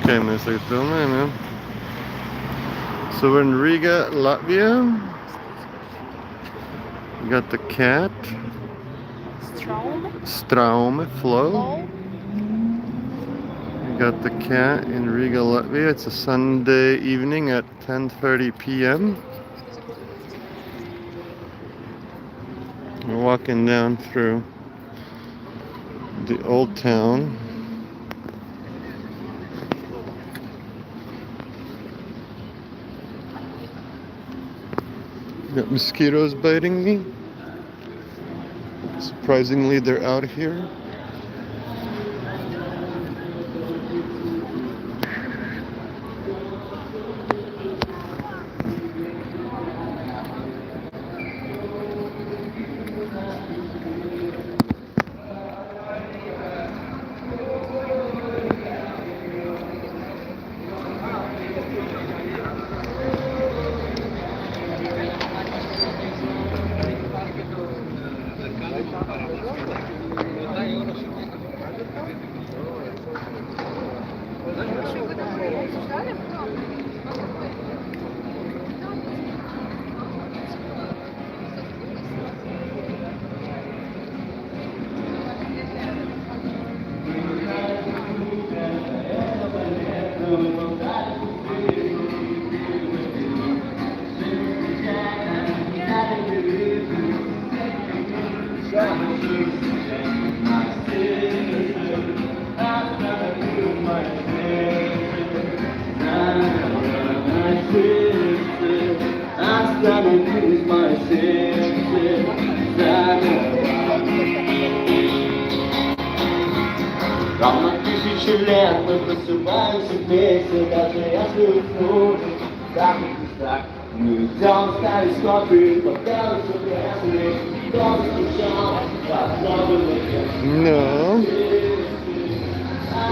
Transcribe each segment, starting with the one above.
Okay, mēs tagad filmējam, ja? So we're in Riga, Latvia. We got the cat. Straume, flow. We got the cat in Riga, Latvia. It's a Sunday evening at 10:30 p.m. We're walking down through the old town. Got mosquitoes biting me. Surprisingly, they're out here. Ровно 1000 лет мы просыпаемся вместе, даже если уснуть, так и так. Мы идем в телескопе, пока все пресли, кто заскучал, как много лет. No.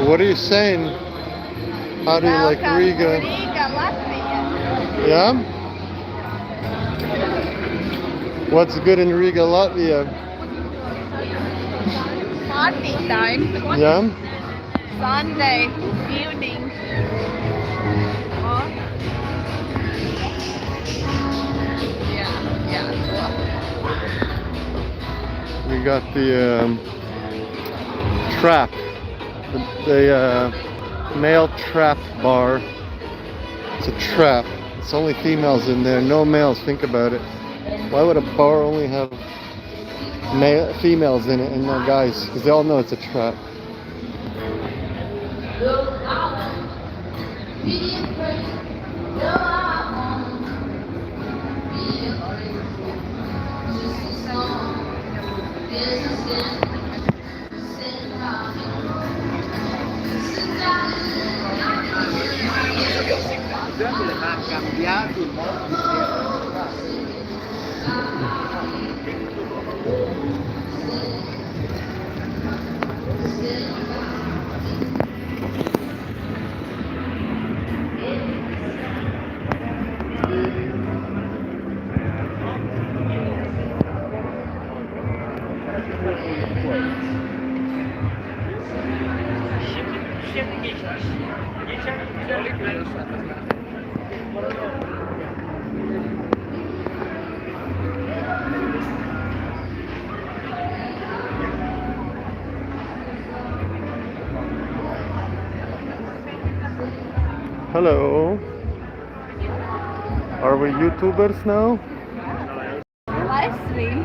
What are you saying? How do you like Riga? Riga, Latvia. Yeah? What's good in Riga, Latvia? Party time. Yeah? Sunday evening. Yeah. We got the trap, the male trap bar. It's a trap. It's only females in there, no males. Think about it. Why would a bar only have females in it and no guys? Because they all know it's a trap. Hello. Are we YouTubers now? Live stream.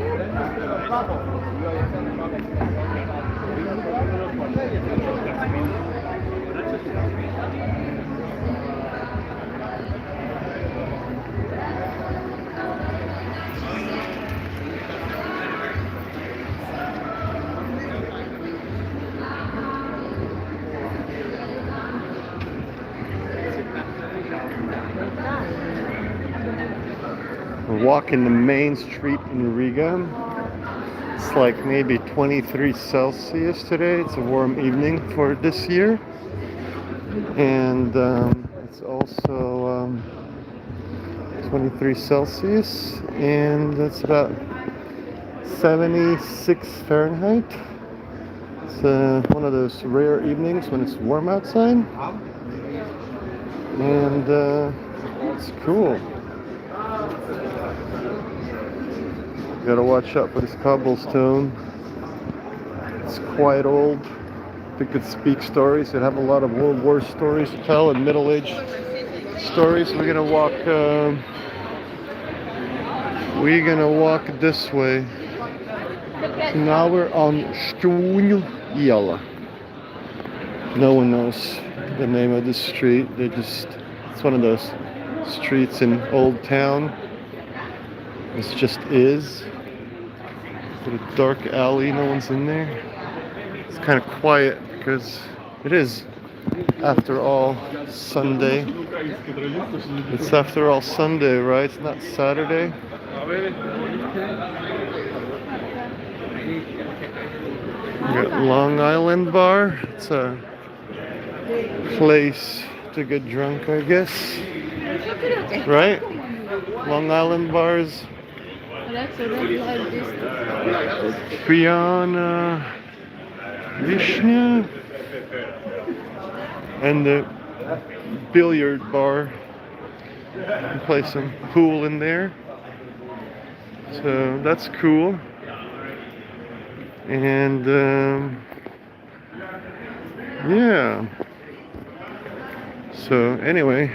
We're walking the main street in Riga. It's like maybe 23 Celsius today. It's a warm evening for this year. And it's also 23 Celsius. And that's about 76 Fahrenheit. It's one of those rare evenings when it's warm outside. And it's cool. Gotta watch out for this cobblestone. It's quite old. They could speak stories. They have a lot of World War stories to tell and Middle Age stories. We're gonna walk. We're gonna walk this way. So now we're on Stunjala. No one knows the name of the street. It's one of those streets in Old Town. It just is. It's a dark alley, no one's in there. It's kind of quiet because it is, after all, Sunday. It's after all Sunday, right? It's not Saturday. We got Long Island Bar. It's a place to get drunk, I guess. Right? Long Island Bars. Piana, Vishnya, and the billiard bar. You can play some pool in there. So that's cool. And yeah. So anyway,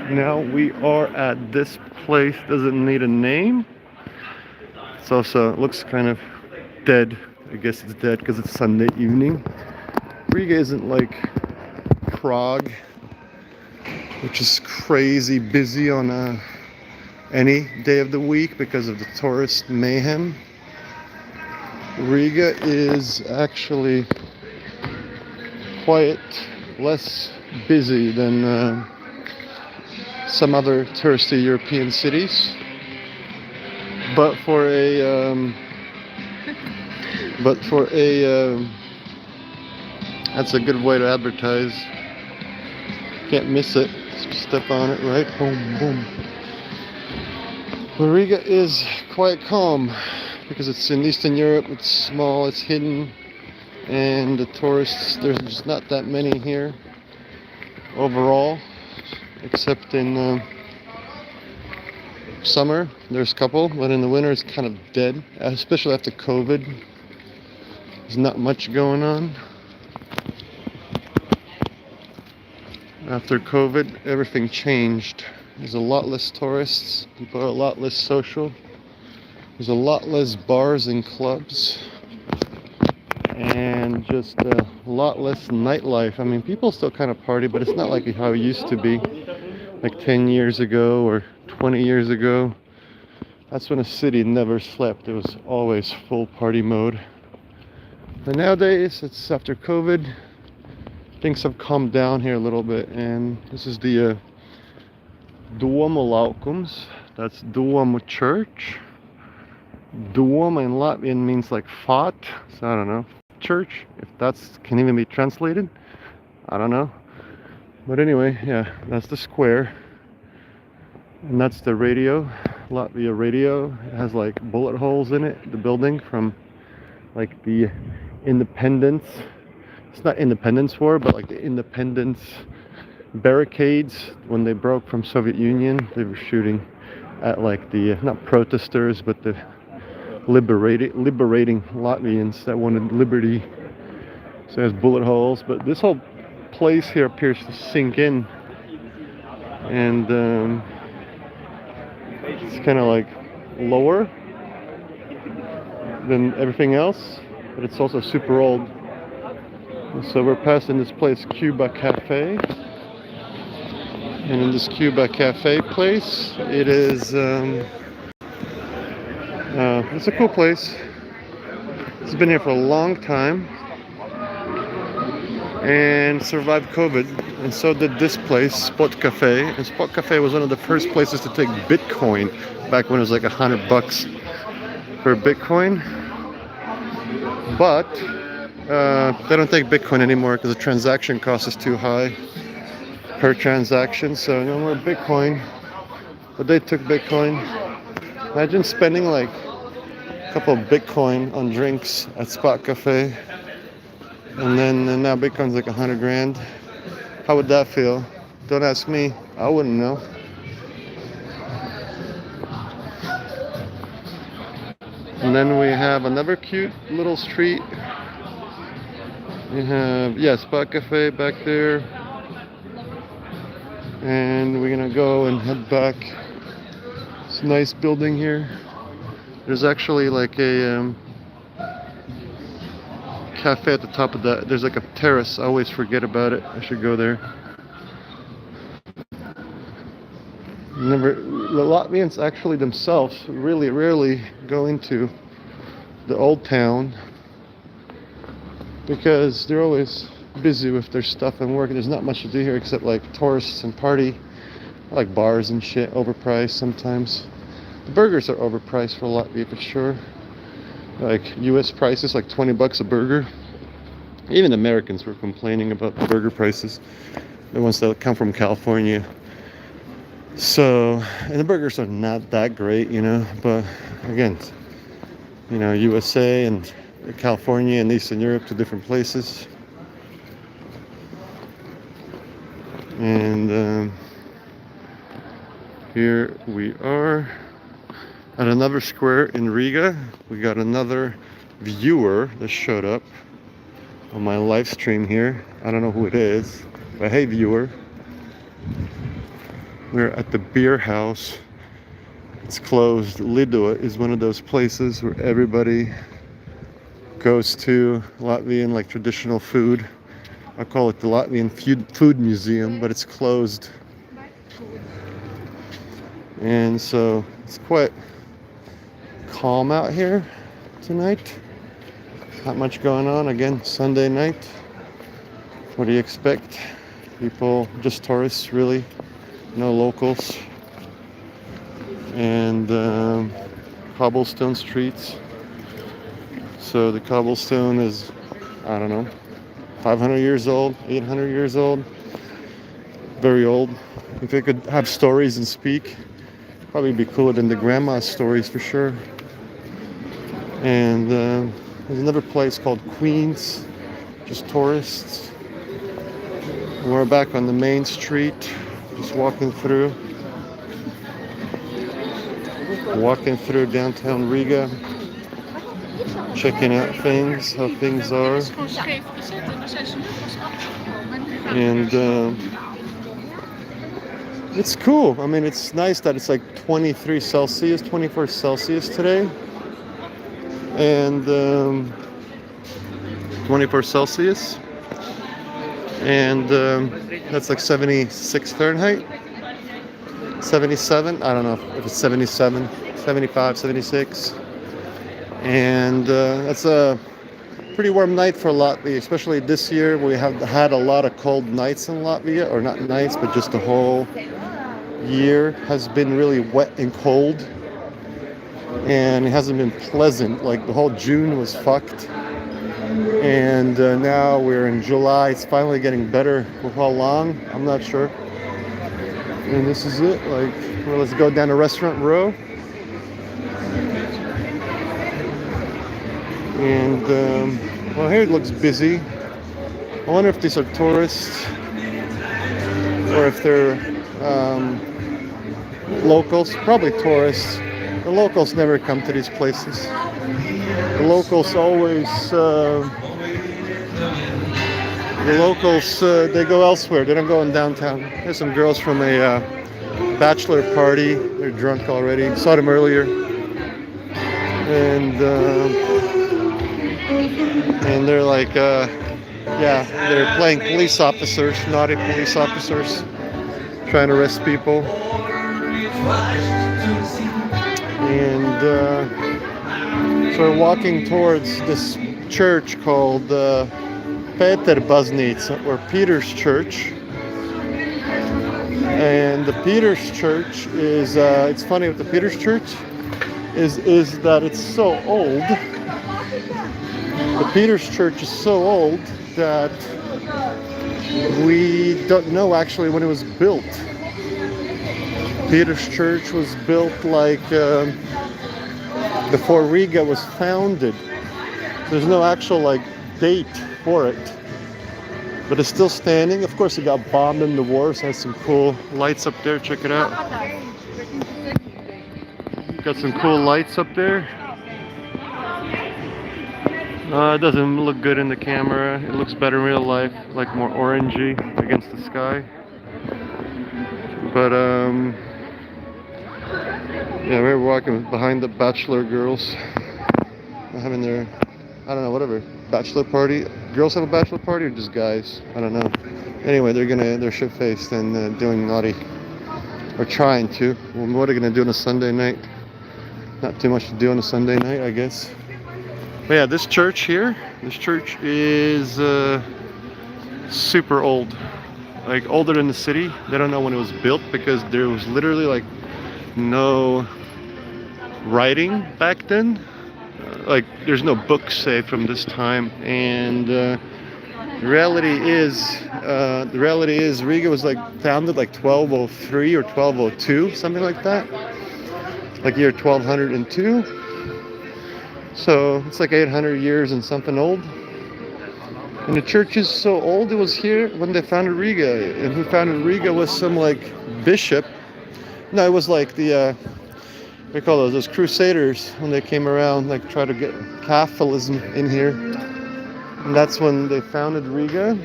now we are at this place. Doesn't need a name. It's also, it looks kind of dead. I guess it's dead because it's Sunday evening. Riga isn't like Prague, which is crazy busy on any day of the week because of the tourist mayhem. Riga is actually quite less busy than some other touristy European cities, but for a that's a good way to advertise. Can't miss it. Step on it, right? Boom, boom. But Riga is quite calm because it's in Eastern Europe. It's small, it's hidden, and the tourists, there's just not that many here overall, except in summer there's a couple, but in the winter it's kind of dead, especially after COVID. There's not much going on. After COVID, everything changed. There's a lot less tourists, people are a lot less social, there's a lot less bars and clubs, and just a lot less nightlife. I mean, people still kind of party, but it's not like how it used to be, like 10 years ago or 20 years ago. That's when a city never slept. It was always full party mode. But nowadays, it's after COVID, things have calmed down here a little bit, and this is the Doma laukums. That's Doma church. Doma in Latvian means like fort, so I don't know. Church, if that's can even be translated, I don't know. But anyway, yeah, that's the square, and that's the radio, Latvia radio. It has like bullet holes in it, the building, from like the independence, it's not Independence War, but like the independence barricades when they broke from Soviet Union. They were shooting at like the not protesters, but the liberating Latvians that wanted liberty. So there's bullet holes, but this whole place here appears to sink in, and it's kind of like lower than everything else, but it's also super old. So we're passing this place, Cuba Cafe, and in this Cuba Cafe place, it is it's a cool place. It's been here for a long time and survived COVID, and so did this place, Spot Cafe. And Spot Cafe was one of the first places to take Bitcoin back when it was like $100 for Bitcoin. But they don't take Bitcoin anymore because the transaction cost is too high per transaction, so no more Bitcoin. But they took Bitcoin. Imagine spending like a couple of Bitcoin on drinks at Spot Cafe, and now Bitcoin's like 100 grand. How would that feel? Don't ask me. I wouldn't know. And then we have another cute little street. We have, yeah, Spot Cafe back there. And we're gonna go and head back. It's a nice building here. There's actually like a cafe at the top of that. There's like a terrace. I always forget about it. I should go there. The Latvians actually themselves really rarely go into the old town because they're always busy with their stuff and work. There's not much to do here except like tourists and party, like bars and shit, overpriced sometimes. The burgers are overpriced for Latvia for sure. Like US prices, like 20 bucks a burger. Even Americans were complaining about the burger prices, the ones that come from California. So, and the burgers are not that great, you know, but again, you know, USA and California and Eastern Europe, two different places. And here we are at another square in Riga. We got another viewer that showed up on my live stream here. I don't know who it is, but hey, viewer. We're at the beer house. It's closed. Lido is one of those places where everybody goes to. Latvian, like traditional food. I call it the Latvian food museum, but it's closed. And so it's quite calm out here tonight. Not much going on. Again, Sunday night. What do you expect? People, just tourists really. No locals. And cobblestone streets. So the cobblestone is, I don't know, 500 years old, 800 years old. Very old. If it could have stories and speak, probably be cooler than the grandma's stories for sure. And there's another place called Queens, just tourists. We're back on the main street. Just walking through downtown Riga, checking out things, how things are. And it's cool. I mean, it's nice that it's like 23 Celsius, 24 Celsius today. And 24 Celsius. And that's like 76 Fahrenheit, 77, I don't know if it's 77, 75, 76. And that's a pretty warm night for Latvia, especially this year. We have had a lot of cold nights in Latvia, or not nights, but just the whole year has been really wet and cold. And it hasn't been pleasant. Like the whole June was fucked. And now we're in July. It's finally getting better. For how long? I'm not sure. And this is it. Like, well, let's go down to Restaurant Row. And well, here it looks busy. I wonder if these are tourists or if they're locals. Probably tourists. The locals never come to these places. The locals always, they go elsewhere. They don't go in downtown. There's some girls from a bachelor party. They're drunk already. Saw them earlier. And they're like, yeah, they're playing police officers, naughty police officers, trying to arrest people. And so we're walking towards this church called Peter Baznīca, or Peter's Church. And the Peter's Church is, it's funny with the Peter's Church, is that it's so old. The Peter's Church is so old that we don't know actually when it was built. Peter's Church was built like before Riga was founded. There's no actual like date for it. but it's still standing. Of course, it got bombed in the war, so it has some cool lights up there. Check it out. Got some cool lights up there. It doesn't look good in the camera. It looks better in real life, like more orangey against the sky. But yeah, we're walking behind the bachelor girls. They're having their, I don't know, whatever, bachelor party. Girls have a bachelor party or just guys? I don't know. Anyway, they're shit-faced and doing naughty, or trying to. Well, what are they gonna do on a Sunday night? Not too much to do on a Sunday night, I guess. But yeah, this church here, this church is super old. Like older than the city. They don't know when it was built because there was literally like no writing back then. Like there's no books saved from this time, and the reality is Riga was like founded like 1203 or 1202, something like that, like year 1202. So it's like 800 years and something old. And the church is so old, it was here when they founded Riga. And who founded Riga was some like bishop. No, it was like the they call those crusaders when they came around, like try to get Catholicism in here. And that's when they founded Riga.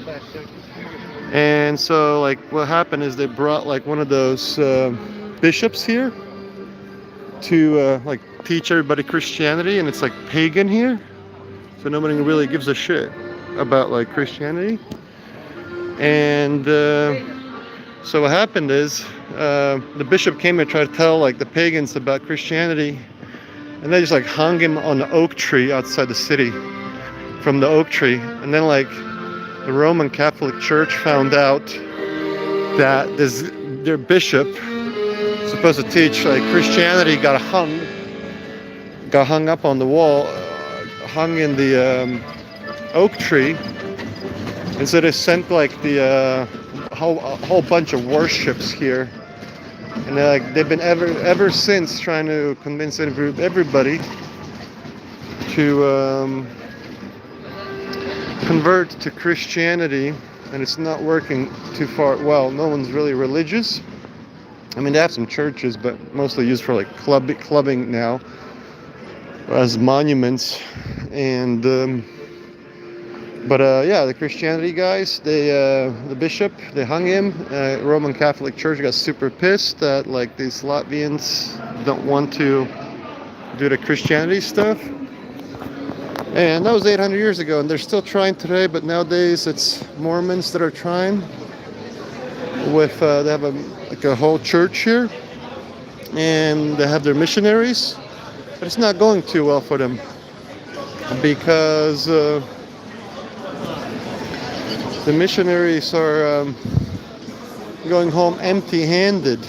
And so like what happened is they brought like one of those bishops here to like teach everybody Christianity, and it's like pagan here, so nobody really gives a shit about like Christianity. And so what happened is the bishop came and tried to tell like the pagans about Christianity, and they just like hung him on an oak tree outside the city, from the oak tree. And then like the Roman Catholic Church found out that their bishop supposed to teach like Christianity got hung up on the wall, hung in the oak tree. And so they sent like the whole bunch of warships here, and they've been ever since trying to convince everybody to convert to Christianity, and it's not working too far. Well, no one's really religious. I mean, they have some churches, but mostly used for like clubbing now, as monuments. And yeah, the Christianity guys, the bishop, they hung him. Roman Catholic Church got super pissed that like these Latvians don't want to do the Christianity stuff. And that was 800 years ago, and they're still trying today, but nowadays it's Mormons that are trying. They have a whole church here, and they have their missionaries, but it's not going too well for them because the missionaries are going home empty-handed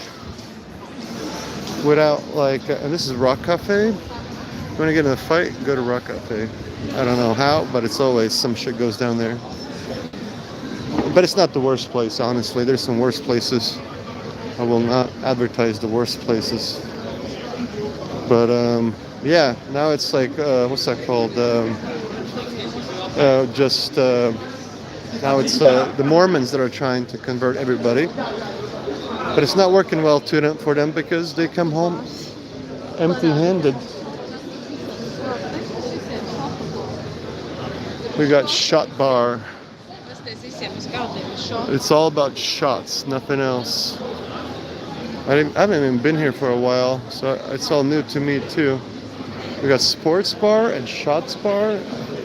without like, and this is Rock Cafe. You want to get in a fight? Go to Rock Cafe. I don't know how, but it's always some shit goes down there. But it's not the worst place, honestly. There's some worse places. I will not advertise the worst places. But yeah, now it's like what's that called? Now it's the Mormons that are trying to convert everybody. But it's not working well for them because they come home empty-handed. We got Shot Bar. It's all about shots, nothing else. I haven't even been here for a while, so it's all new to me too. We got Sports Bar and Shots Bar.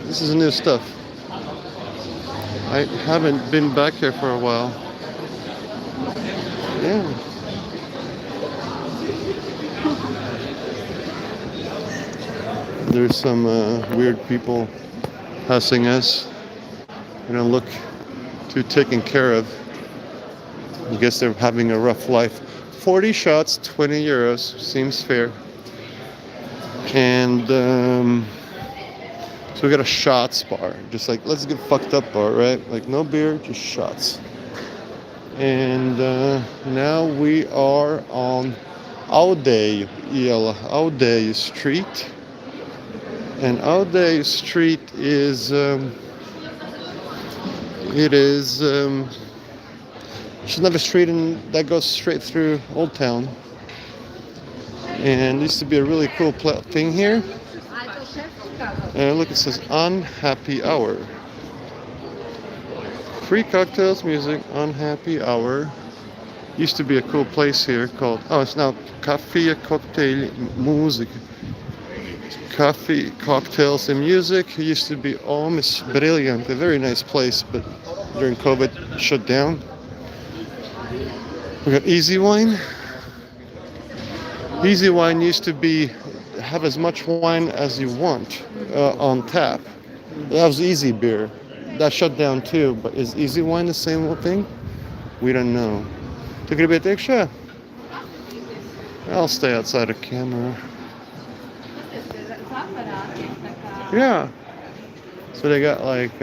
This is new stuff. I haven't been back here for a while. Yeah. There's some weird people passing us. They don't look too taken care of. I guess they're having a rough life. 40 shots, 20 euros. Seems fair. And so we got a shots bar. Just like, let's get fucked up bar, right? Like no beer, just shots. And now we are on Audei Street. And Audei Street is It is just another street that goes straight through Old Town. And used to be a really cool thing here. Look, it says Unhappy Hour. Free cocktails, music, Unhappy Hour. Used to be a cool place here called, oh, it's now Cafe, Cocktail, Music. Coffee, cocktails, and music. It used to be almost brilliant, a very nice place, but during COVID, shut down. We got Easy Wine. Easy Wine used to be have as much wine as you want on tap. That was Easy Beer. That shut down too. But is Easy Wine the same thing? We don't know. Took it a bit extra. I'll stay outside the camera. Yeah. So they got like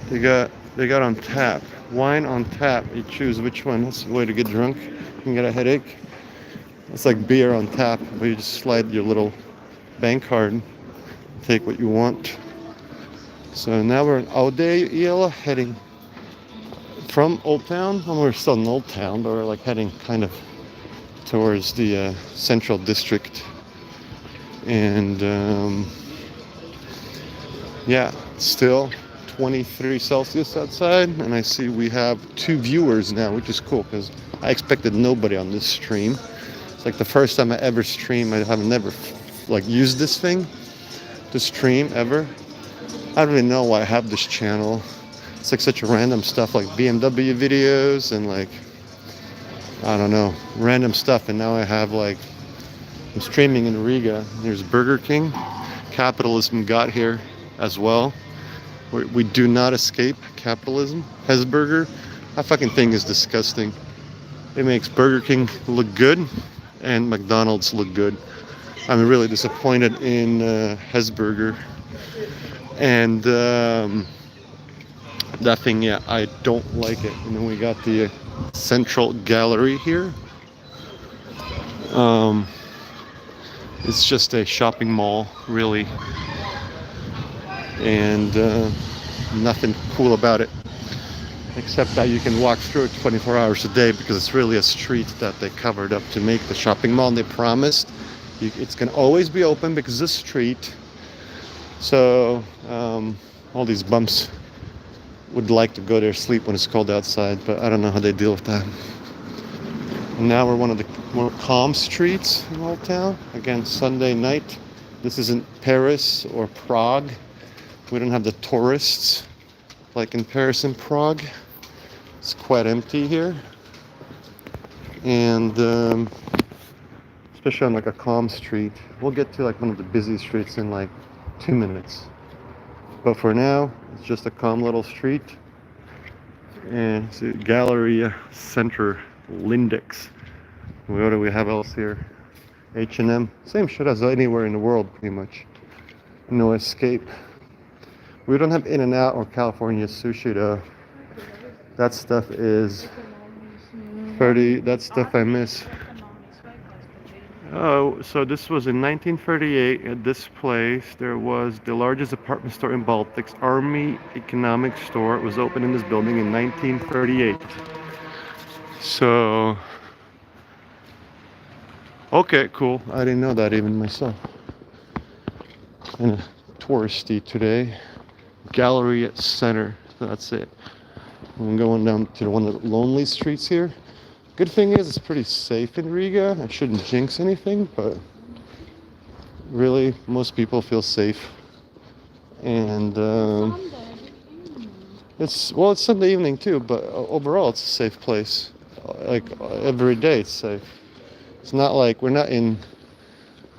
they got on tap. Wine on tap. You choose which one. That's the way to get drunk. You can get a headache. It's like beer on tap, but you just slide your little bank card, take what you want. So now we're in Audeila, heading from Old Town. Well, we're still in Old Town, but we're like heading kind of towards the central district. And yeah, still 23 Celsius outside, and I see we have 2 viewers now, which is cool because I expected nobody on this stream. It's like the first time I ever stream. I have never like used this thing to stream ever. I don't even know why I have this channel. It's like such a random stuff, like BMW videos and like I don't know, random stuff. And now I have like I'm streaming in Riga. There's Burger King. Capitalism got here as well. We do not escape capitalism. Hesburger, that fucking thing is disgusting. It makes Burger King look good and McDonald's look good. I'm really disappointed in Hesburger. And that thing, yeah, I don't like it. And then we got the central gallery here. It's just a shopping mall, really. And nothing cool about it. Except that you can walk through it 24 hours a day because it's really a street that they covered up to make the shopping mall. And they promised it's going to always be open because it's a street. So all these bumps would like to go there sleep when it's cold outside, but I don't know how they deal with that. And now we're one of the more calm streets in Old Town. Again, Sunday night. This isn't Paris or Prague. We don't have the tourists like in Paris and Prague. It's quite empty here. And especially on like a calm street. We'll get to like one of the busy streets in like 2 minutes. But for now, it's just a calm little street. And it's a Galleria Center, Lindex. What do we have else here? H&M. Same shit as anywhere in the world, pretty much. No escape. We don't have In-N-Out or California Sushi though. That stuff is 30. That stuff I miss. Oh, so this was in 1938 at this place. There was the largest department store in Baltics, Army Economic Store. It was opened in this building in 1938. So, okay, cool. I didn't know that even myself. Kind of touristy today. Galleria Center. So that's it. I'm going down to one of the lonely streets here. Good thing is it's pretty safe in Riga. I shouldn't jinx anything, but really most people feel safe. And it's Sunday evening too, but overall it's a safe place. Like every day it's safe. It's not like we're not in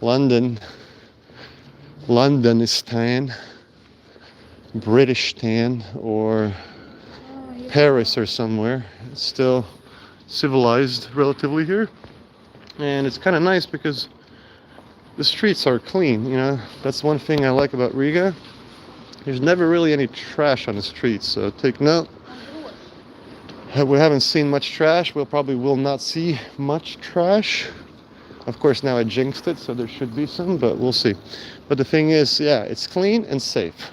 Londonistan, Britistan, or Paris or somewhere. It's still civilized relatively here, and it's kind of nice because the streets are clean. You know, that's one thing I like about Riga. There's never really any trash on the streets, so take note. We haven't seen much trash. We probably will not see much trash. Of course, now I jinxed it, so there should be some, but we'll see. But the thing is, yeah, it's clean and safe.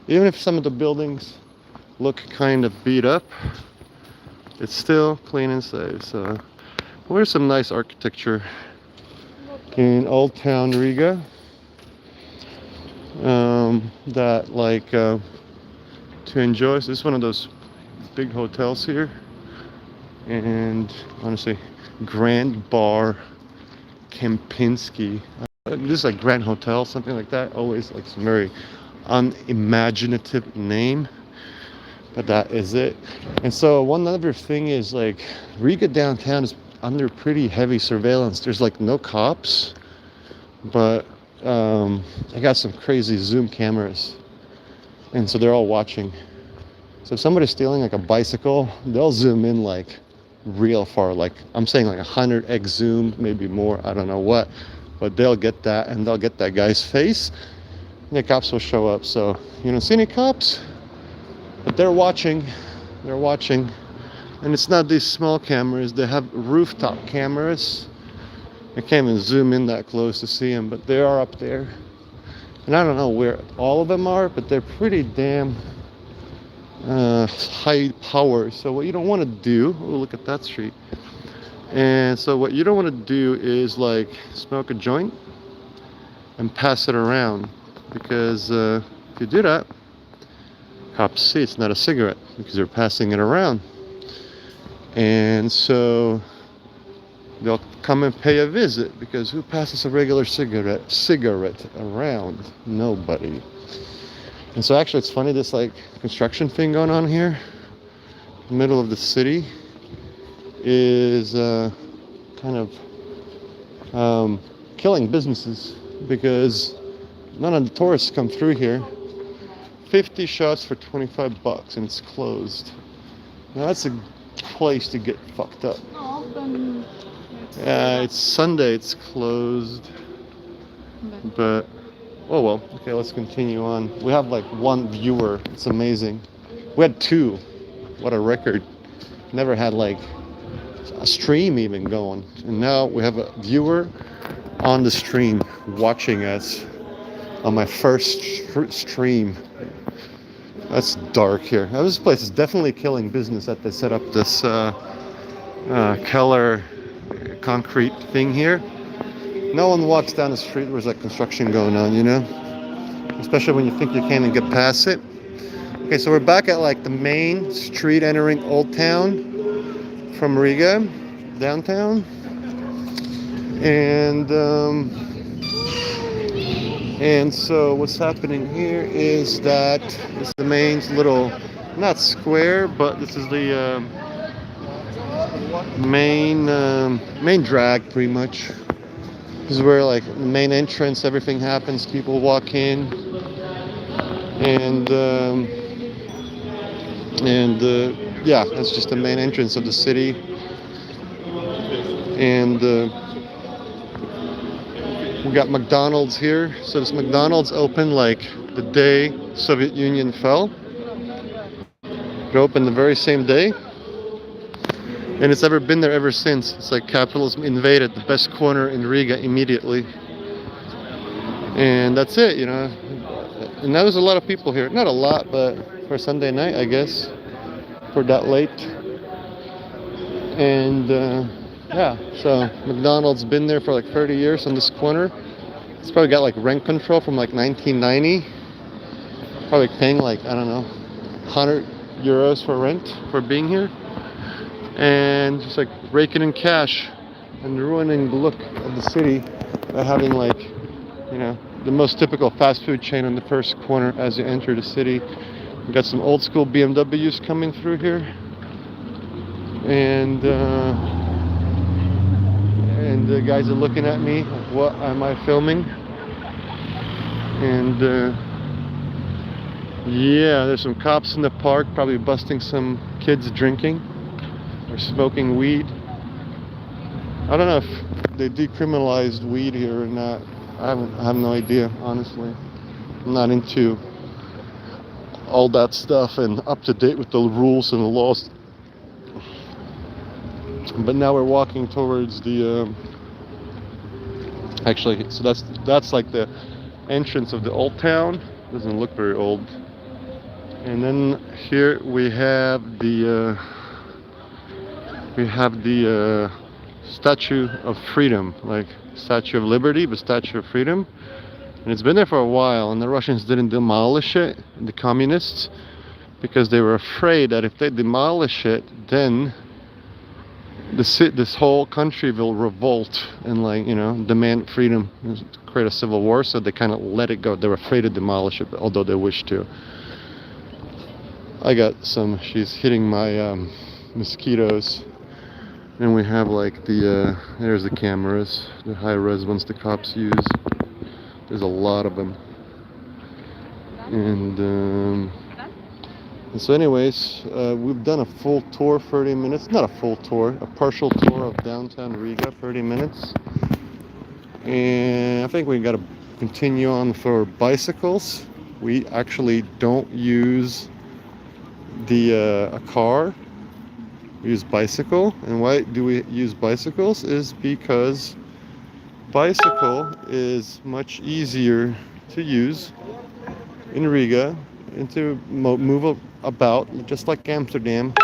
Even if some of the buildings look kind of beat up, it's still clean and safe. So there's some nice architecture in Old Town Riga that like to enjoy. So this is one of those big hotels here, and honestly, Grand Bar Kempinski. This is like Grand Hotel, something like that. Always like some very unimaginative name, but that is it. And so one other thing is like Riga downtown is under pretty heavy surveillance. There's like no cops, but I got some crazy zoom cameras, and so they're all watching. So if somebody's stealing like a bicycle, they'll zoom in like real far, like I'm saying like 100x zoom, maybe more, I don't know what, but they'll get that, and they'll get that guy's face, and the cops will show up. So you don't see any cops, but they're watching, and it's not these small cameras, they have rooftop cameras. I can't even zoom in that close to see them, but they are up there. And I don't know where all of them are, but they're pretty damn high power. So what you don't want to do, oh, look at that street. And so what you don't want to do is like smoke a joint and pass it around, because if you do that, cops see it's not a cigarette because you're passing it around. And so they'll come and pay a visit, because who passes a regular cigarette around? Nobody. And so actually it's funny, this like construction thing going on here in the middle of the city is kind of killing businesses, because none of the tourists come through here. 50 shots for $25 and it's closed. Now that's a place to get fucked up. It's Sunday, it's closed. But oh well, okay, let's continue on. We have like one viewer, it's amazing. We had two, what a record. Never had like a stream even going. And now we have a viewer on the stream watching us on my first stream. That's dark here. Now, this place is definitely killing business that they set up this Keller concrete thing here. No one walks down the street where there's like construction going on, you know? Especially when you think you can't even get past it. Okay, so we're back at like the main street entering Old Town from Riga, downtown. And so what's happening here is that it's the main little, not square, but this is the main drag pretty much. This is where like the main entrance, everything happens, people walk in, and yeah, that's just the main entrance of the city. And we got McDonald's here. So this McDonald's opened like the day Soviet Union fell. It opened the very same day. And it's ever been there ever since. It's like capitalism invaded the best corner in Riga immediately. And that's it, you know. And there was a lot of people here. Not a lot, but for Sunday night, I guess. For that late. And yeah, so McDonald's been there for like 30 years on this corner. It's probably got like rent control from like 1990. Probably paying like, I don't know, 100 euros for rent for being here. And just like raking in cash and ruining the look of the city by having like, you know, the most typical fast food chain on the first corner as you enter the city. We got some old school BMWs coming through here. And the guys are looking at me like, what am I filming? And yeah, there's some cops in the park probably busting some kids drinking or smoking weed. I don't know if they decriminalized weed here or not. I have no idea, honestly. I'm not into all that stuff and up to date with the rules and the laws. But now we're walking towards the actually, so that's like the entrance of the old town. Doesn't look very old. And then here we have the Statue of Freedom, like Statue of Liberty, but Statue of Freedom. And it's been there for a while, and the Russians didn't demolish it, the communists, because they were afraid that if they demolish it, then this whole country will revolt and, like, you know, demand freedom, create a civil war. So they kind of let it go. They were afraid to demolish it, although they wished to. I got some. She's hitting my mosquitoes. And we have like there's the cameras, the high-res ones the cops use. There's a lot of them. And so anyways, we've done a full tour, 30 minutes. Not a full tour, a partial tour of downtown Riga, 30 minutes. And I think we got to continue on for bicycles. We actually don't use a car. We use bicycle. And why do we use bicycles? Is because bicycle is much easier to use in Riga and to move about, just like Amsterdam.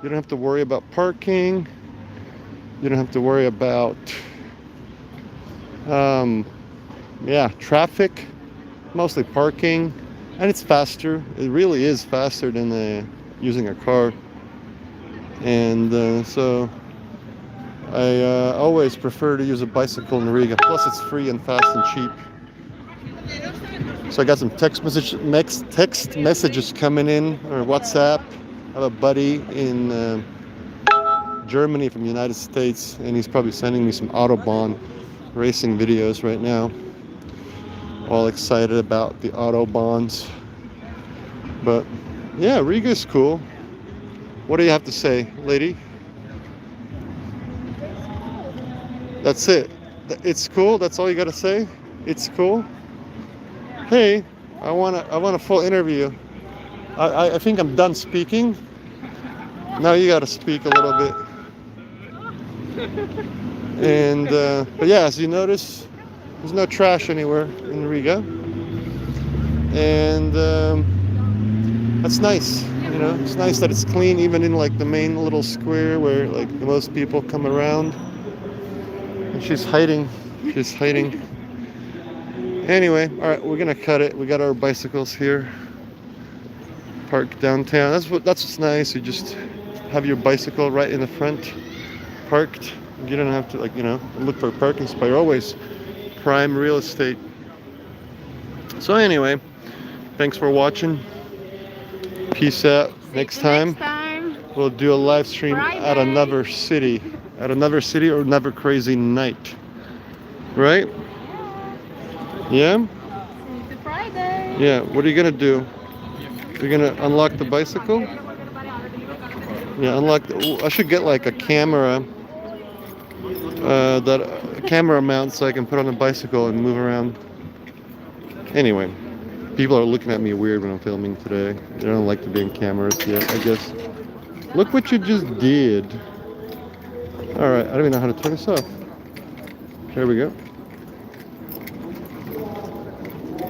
You don't have to worry about parking. You don't have to worry about traffic, mostly parking, and it's faster. It really is faster than using a car. And so I always prefer to use a bicycle in Riga. Plus it's free and fast and cheap. So I got some text messages coming in, or WhatsApp. I have a buddy in Germany from the United States, and he's probably sending me some Autobahn racing videos right now. All excited about the Autobahns. But yeah, Riga is cool. What do you have to say, lady? That's it. It's cool. That's all you got to say. It's cool. Hey, I want a full interview. I think I'm done speaking. Now you got to speak a little bit. And but yeah, as you notice, there's no trash anywhere in Riga, and that's nice. You know, it's nice that it's clean, even in like the main little square where like the most people come around. And she's hiding. She's hiding. Anyway, all right, we're gonna cut it. We got our bicycles here, parked downtown. That's what's nice. You just have your bicycle right in the front, parked. You don't have to, like, you know, look for a parking spot. You're always prime real estate. So anyway, thanks for watching. Peace out. Next time we'll do a live stream at another city or another crazy night. Right? Yeah? It's Friday. Yeah. What are you gonna do? You're gonna unlock the bicycle? Yeah, unlock. I should get like a camera. A camera mount so I can put on a bicycle and move around. Anyway, people are looking at me weird when I'm filming today. They don't like to be in cameras yet, I guess. Look what you just did. Alright, I don't even know how to turn this off. There we go.